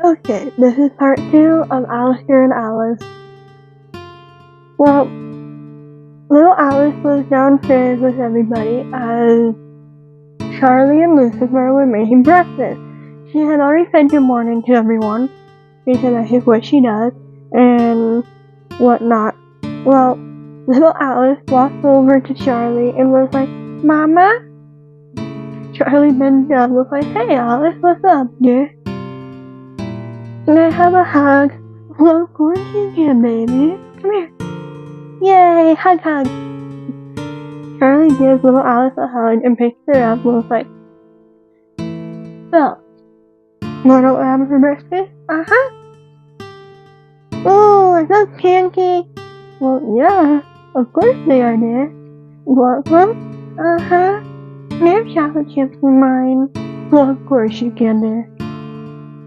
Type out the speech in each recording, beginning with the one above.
Okay, this is part 2 of Alastor and Alice. Well, little Alice was downstairs with everybody as Charlie and Lucifer were making breakfast. She had already said good morning to everyone, because that is what she does, and whatnot. Well, little Alice walked over to Charlie and was like, Mama? Charlie bent down and was like, Hey Alice, what's up, dear? Can I have a hug? Well, of course you can, baby. Come here. Yay, hug. Charlie gives little Alice a hug and picks her up and was like, So, wanna go have for breakfast? Uh-huh. Oh, are those pancakes? Well, yeah, of course they are, dear. You want some? Uh-huh. Can I have chocolate chips in mine? Well, of course you can, dear.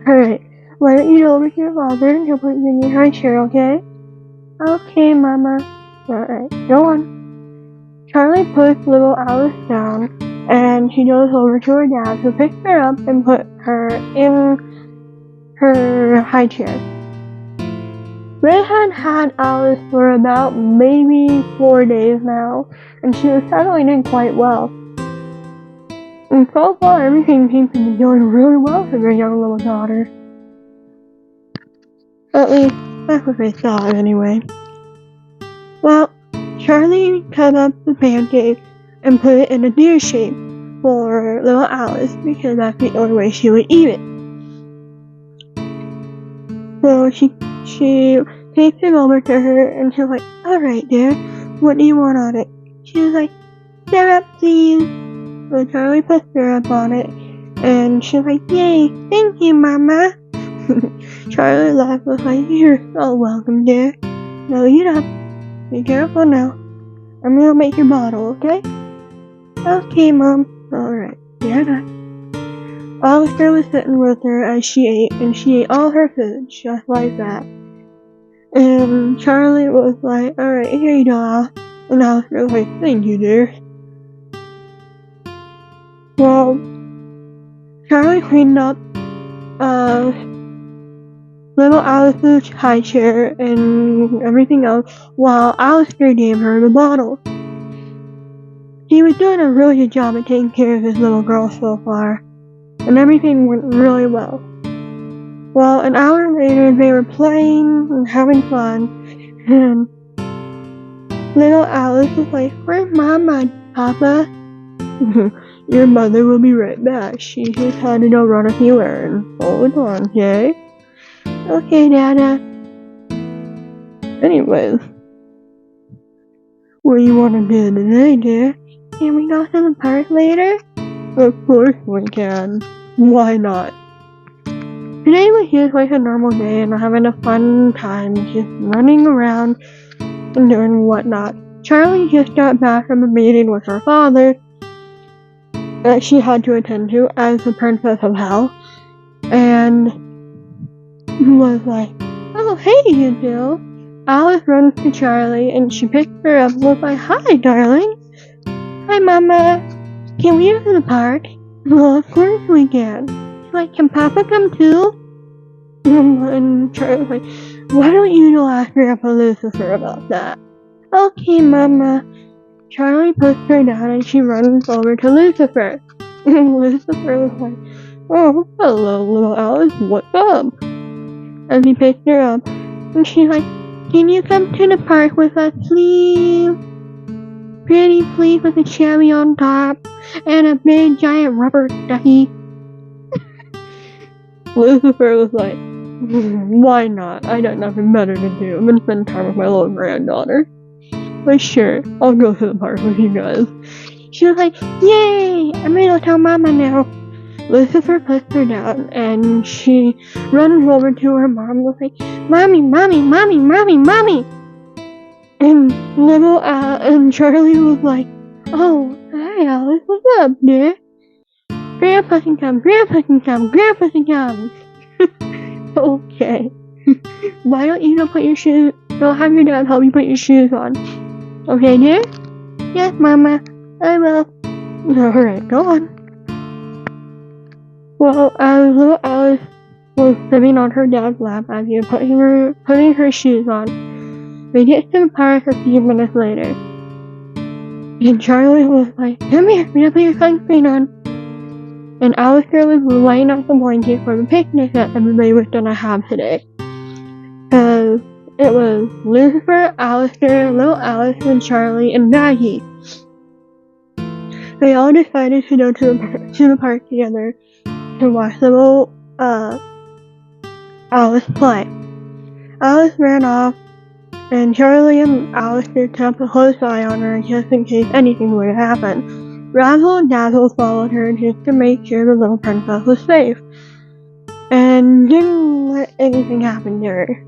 Alright, why don't you go over to your father and he'll put you in your high chair, okay? Okay, Mama. Alright, go on. Charlie puts little Alice down, and she goes over to her dad, who picks her up and put her in her high chair. They had Alice for about maybe 4 days now, and she was settling in quite well. And so far, everything seems to be going really well for their young little daughter. At least, that's what they thought anyway. Well, Charlie cut up the pancake and put it in a deer shape for little Alice because that's the only way she would eat it. So she takes it over to her and she's like, Alright dear, what do you want on it? She was like, syrup please. So Charlie put syrup on it and she's like, Yay, thank you Mama. Charlie laughed and was like, You're so welcome dear. Now eat up. Be careful now. I'm gonna make your bottle, okay? Okay, Mom. Alright, yeah, Alastor was sitting with her as she ate, and she ate all her food, just like that. And Charlie was like, Alright, here you go. And Alastor was like, Thank you, dear. Well, Charlie cleaned up, little Alice's high chair and everything else while Alastor gave her the bottle. He was doing a really good job at taking care of his little girl so far, and everything went really well. Well, an hour later they were playing and having fun, and little Alice was like, Where's Mama, Papa? Your mother will be right back. She just had to go run a few errands. Hold on, okay? Okay, Dada. Anyways, what do you want to do today, dear? Can we go to the park later? Of course we can. Why not? Today was just like a normal day and having a fun time, just running around and doing whatnot. Charlie just got back from a meeting with her father that she had to attend to as the Princess of Hell, and was like, Oh, hey, you two. Alice runs to Charlie and she picks her up and was like, Hi, darling. Hi, Mama. Can we go to the park? Well, of course we can. She's like, Can Papa come too? And Charlie's like, Why don't you go ask Grandpa Lucifer about that? Okay, Mama. Charlie puts her down and she runs over to Lucifer. And Lucifer was like, Oh, hello, little Alice, what's up? And he picks her up and she's like, Can you come to the park with us, please? Pretty please with a cherry on top and a big giant rubber ducky. Lucifer was like, Why not? I got nothing better to do. I'm gonna spend time with my little granddaughter. But sure, I'll go to the park with you guys. She was like, Yay! I'm gonna go tell Mama now. Lucifer puts her down and she runs over to her mom and was like, Mommy! And Charlie was like, Oh, hi Alice, what's up, dear? Grandpa can come. Okay. Why don't you go have your dad help you put your shoes on. Okay, dear? Yes, Mama, I will. Alright, go on. Well, as little Alice was sitting on her dad's lap as he was putting her shoes on. They get to the park a few minutes later. And Charlie was like, "Come here, we gotta put your sunscreen on." And Alastor was laying out the blanket for the picnic that everybody was gonna have today. Cause it was Lucifer, Alastor, little Alice, and Charlie, and Maggie. They all decided to go to the park together to watch little Alice play. Alice ran off, and Charlie and Alastor kept a close eye on her just in case anything would happen. Razzle and Dazzle followed her just to make sure the little princess was safe, and didn't let anything happen to her.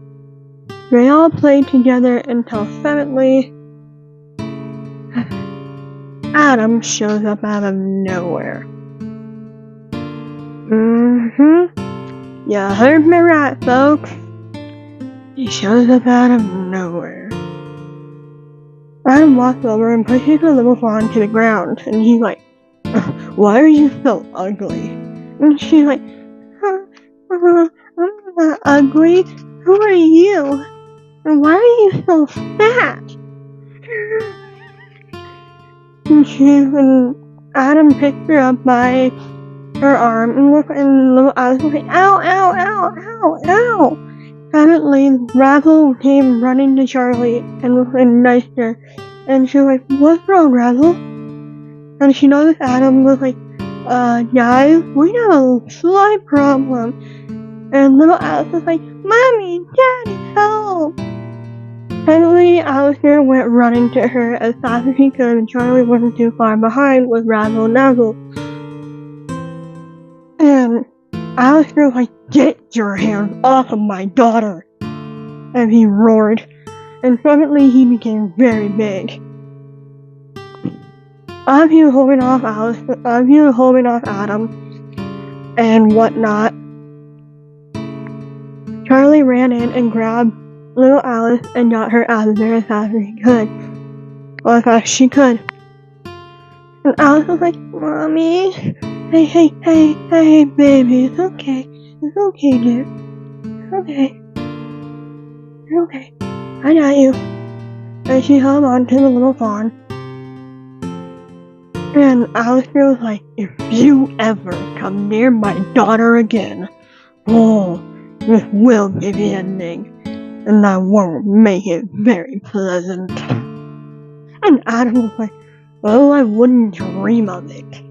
They all played together until suddenly Adam shows up out of nowhere. You heard me right, folks. He shows up out of nowhere. Adam walks over and pushes the little fawn to the ground, and he's like, "Why are you so ugly?" And she's like, "I'm not ugly. Who are you? And why are you so fat?" And Adam picked her up by her arm and little Alice was like, "Ow, ow, ow, ow, ow." Suddenly, Razzle came running to Charlie and knifed her. And she was like, "What's wrong, Razzle?" And she noticed Adam was like, "Guys, we have a slight problem." And little Alice was like, "Mommy, Daddy, help!" Suddenly, Alastor went running to her as fast as he could, and Charlie wasn't too far behind with Razzle and Dazzle. And Alastor was like, "Get your hands off of my daughter!" And he roared, and suddenly he became very big. As he was holding off Adam and whatnot, Charlie ran in and grabbed little Alice and got her out of there as fast as he could. Or as fast as she could. And Alice was like, "Mommy, hey, baby, it's okay, dear, it's okay, you're okay, I got you." And she held on to the little fawn. And Alastor was like, "If you ever come near my daughter again, this will be the ending, and I won't make it very pleasant." And Adam was like, "Oh, I wouldn't dream of it.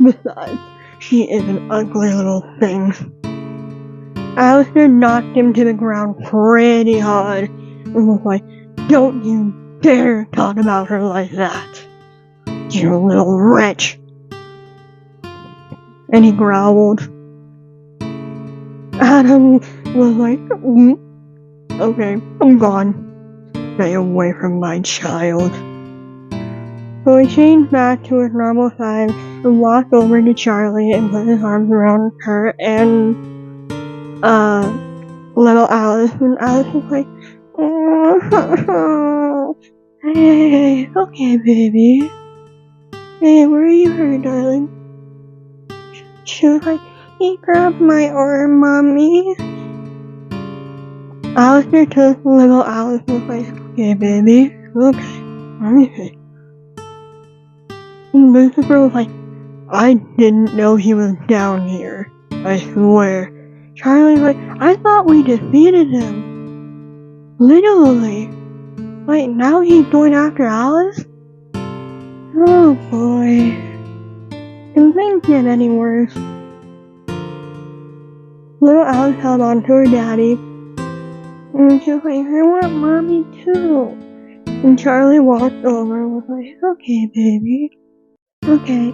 Besides, she is an ugly little thing." Alastor knocked him to the ground pretty hard and was like, "Don't you dare talk about her like that, you little wretch." And he growled. Adam was like, "Okay, I'm gone. Stay away from my child." So he changed back to his normal size and walked over to Charlie and put his arms around her and little Alice. And Alice was like, "Hey, okay, baby. Hey, where are you hurt, darling?" She was like, "He grabbed my arm, Mommy." Alastor took little Alice and was like, "Okay, baby, okay, let me see." And Lucifer was like, "I didn't know he was down here, I swear." Charlie was like, "I thought we defeated him. Literally. Like, now he's going after Alice? Oh boy. Can things get any worse?" Little Alice held on to her daddy, and she was like, "I want Mommy too." And Charlie walked over and was like, "Okay, baby, okay."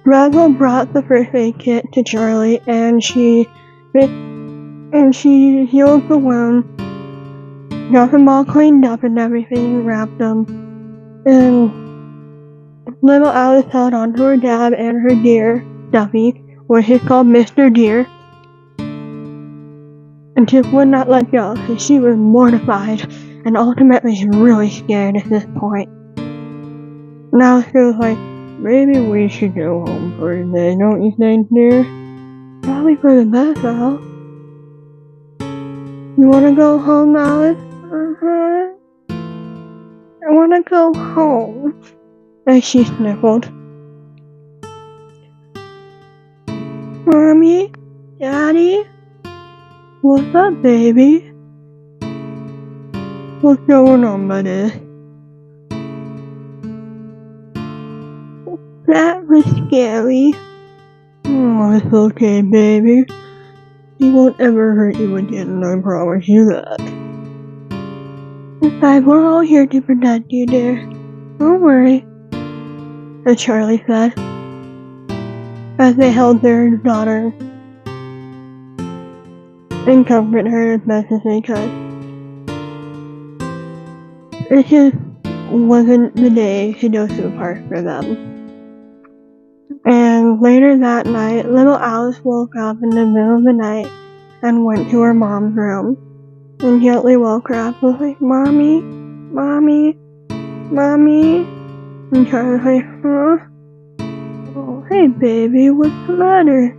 Razzle brought the first aid kit to Charlie, and she healed the wound, got them all cleaned up and everything, wrapped them, and little Alice held on to her dad and her deer, Duffy, which is called Mr. Deer, and she would not let go, so she was mortified and ultimately really scared at this point. Now she was like, maybe we should go home for the day, don't you think, dear? Probably for the best, Al. You wanna go home, Alice? Uh-huh. I wanna go home. And she sniffled. Mommy? Daddy? What's up, baby? What's going on, buddy? That was scary. Oh, it's okay, baby. He won't ever hurt you again, I promise you that. Besides, we're all here to protect you, dear. Don't worry, as Charlie said, as they held their daughter and comforted her as best as they could. It just wasn't the day to go to the park for them. And later that night, little Alice woke up in the middle of the night and went to her mom's room and gently woke her up and was like, Mommy, Mommy, Mommy. And Charlie was like, huh? Oh, hey baby, what's the matter?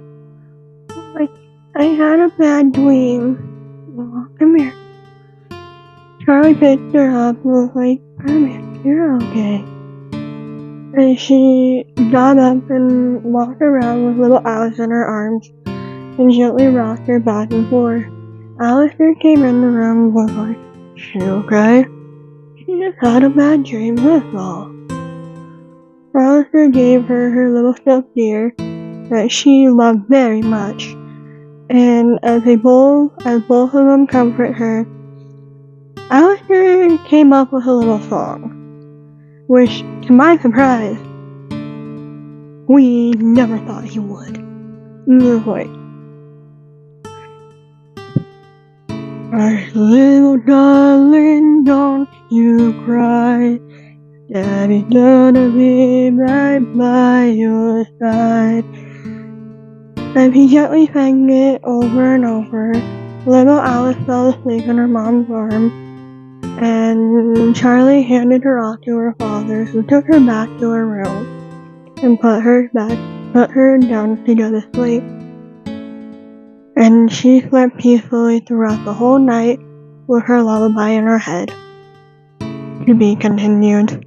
Like, I had a bad dream. Oh, come here. Charlie picked her up and was like, come here, you're okay. And she got up and walked around with little Alice in her arms and gently rocked her back and forth. Alastor came in the room and was like, she okay? She just had a bad dream, that's all. Alastor gave her her little stuffed deer that she loved very much, and as both of them comfort her, Alastor came up with a little song, which, to my surprise, we never thought he would. And he was like, our little darling, don't you cry. Daddy's gonna be right by your side. And he gently sang it over and over. Little Alice fell asleep in her mom's arm, and Charlie handed her off to her father, who took her back to her room and put her down to go to sleep. And she slept peacefully throughout the whole night with her lullaby in her head. To be continued.